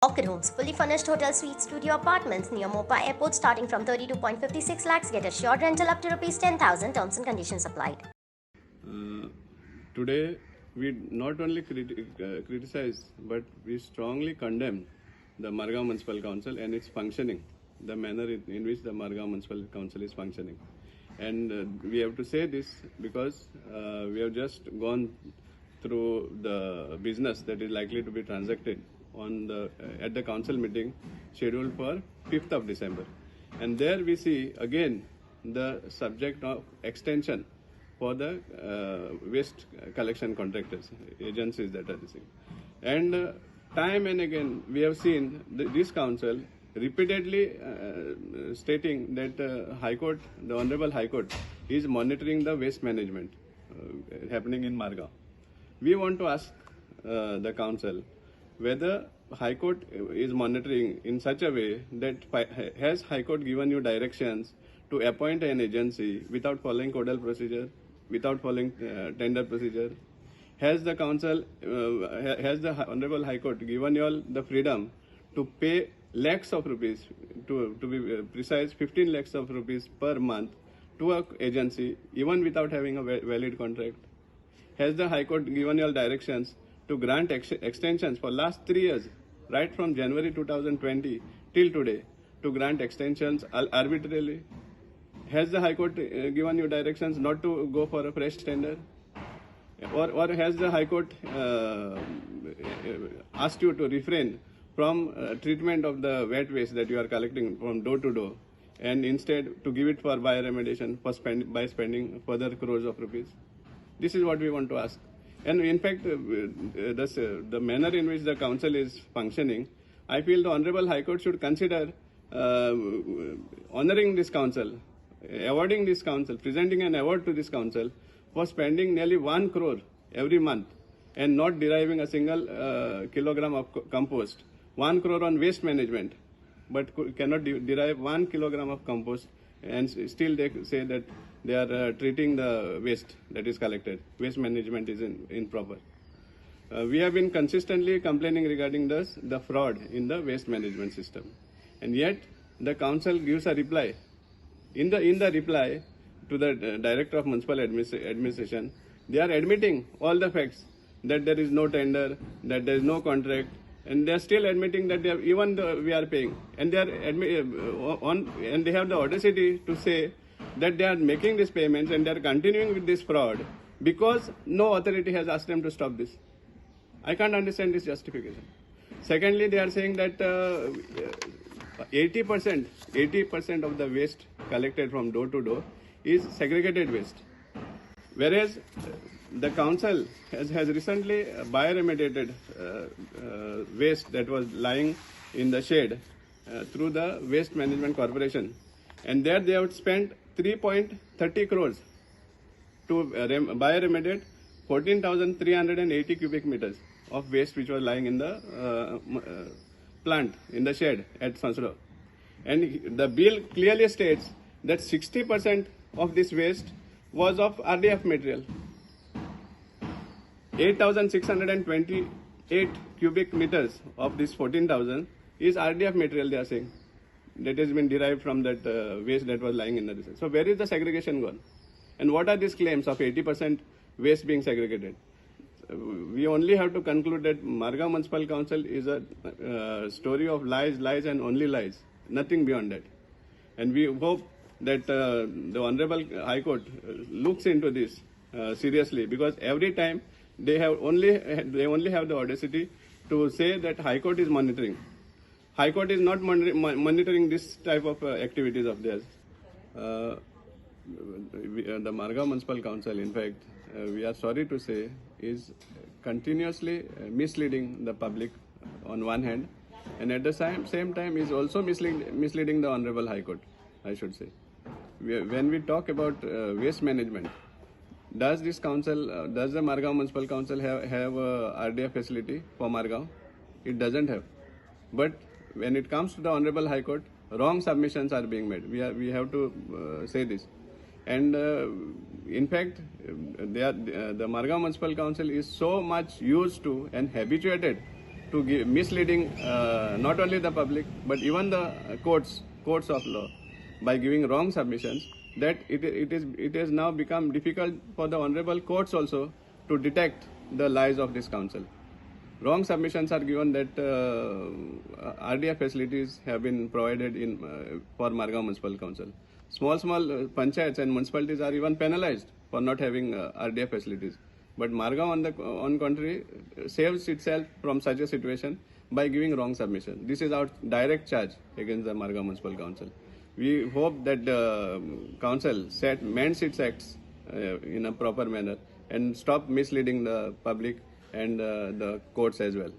Orchid Homes, fully furnished hotel suite studio apartments near Mopa Airport starting from 32.56 lakhs. Get assured rental up to rupees 10,000. Terms and conditions applied. Today, we not only criticize, but we strongly condemn the Margao Municipal Council and its functioning, the manner in which the Margao Municipal Council is functioning. And we have to say this because we have just gone through the business that is likely to be transacted on the at the council meeting scheduled for 5th of December. And there we see again the subject of extension for the waste collection contractors, agencies that are missing. And time and again, we have seen this council repeatedly stating that High Court, the Honorable High Court, is monitoring the waste management happening in Margao. We want to ask the council whether High Court is monitoring in such a way that has High Court given you directions to appoint an agency without following codal procedure, without following tender procedure? Has the council, has the Honorable High Court given you all the freedom to pay lakhs of rupees, to be precise, 15 lakhs of rupees per month to an agency even without having a valid contract? Has the High Court given you all directions to grant extensions for last 3 years, right from January 2020 till today, to grant extensions arbitrarily? Has the High Court given you directions not to go for a fresh tender? Or has the High Court asked you to refrain from treatment of the wet waste that you are collecting from door to door, and instead to give it for bioremediation by spending further crores of rupees? This is what we want to ask. And in fact, the manner in which the council is functioning, I feel the Honorable High Court should consider honoring this council, awarding this council, presenting an award to this council for spending nearly 1 crore every month and not deriving a single kilogram of compost. 1 crore on waste management, but cannot derive 1 kilogram of compost, and still they say that they are treating the waste that is collected. Waste management is improper. We have been consistently complaining regarding the fraud in the waste management system, and yet the council gives a reply. In the reply to the Director of Municipal Administration, they are admitting all the facts, that there is no tender, that there is no contract, and they are still admitting that they have, even though we are paying, and they are and they have the audacity to say that they are making these payments and they are continuing with this fraud because no authority has asked them to stop this. I can't understand this justification. Secondly, they are saying that 80% of the waste collected from door to door is segregated waste, whereas the council has recently bioremediated waste that was lying in the shed through the Waste Management Corporation, and there they have spent 3.30 crores to bioremediate 14,380 cubic meters of waste which was lying in the plant, in the shed at Sansro. And the bill clearly states that 60% of this waste was of RDF material. 8,628 cubic meters of this 14,000 is RDF material, they are saying, that has been derived from that waste that was lying in the reserve. So where is the segregation gone? And what are these claims of 80% waste being segregated? We only have to conclude that Margao Municipal Council is a story of lies, lies and only lies, nothing beyond that. And we hope that the Honorable High Court looks into this seriously, because every time they only have the audacity to say that High Court is monitoring. High Court is not monitoring this type of activities of theirs. The Margao Municipal Council, in fact, we are sorry to say, is continuously misleading the public on one hand, and at the same time is also misleading the Honorable High Court, I should say. When we talk about waste management, does this council, does the Margao Municipal Council have a RDF facility for Margao? It doesn't have. But when it comes to the Honorable High Court, wrong submissions are being made. We have to say this. And in fact, the Margao Municipal Council is so much used to and habituated to give misleading not only the public but even the courts of law by giving wrong submissions, that it has now become difficult for the honorable courts also to detect the lies of this council. Wrong submissions are given that RDF facilities have been provided for Margao Municipal Council. Small panchayats and municipalities are even penalized for not having RDF facilities. But Margao, on contrary, saves itself from such a situation by giving wrong submission. This is our direct charge against the Margao Municipal Council. We hope that the council mends its acts in a proper manner and stop misleading the public and the courts as well.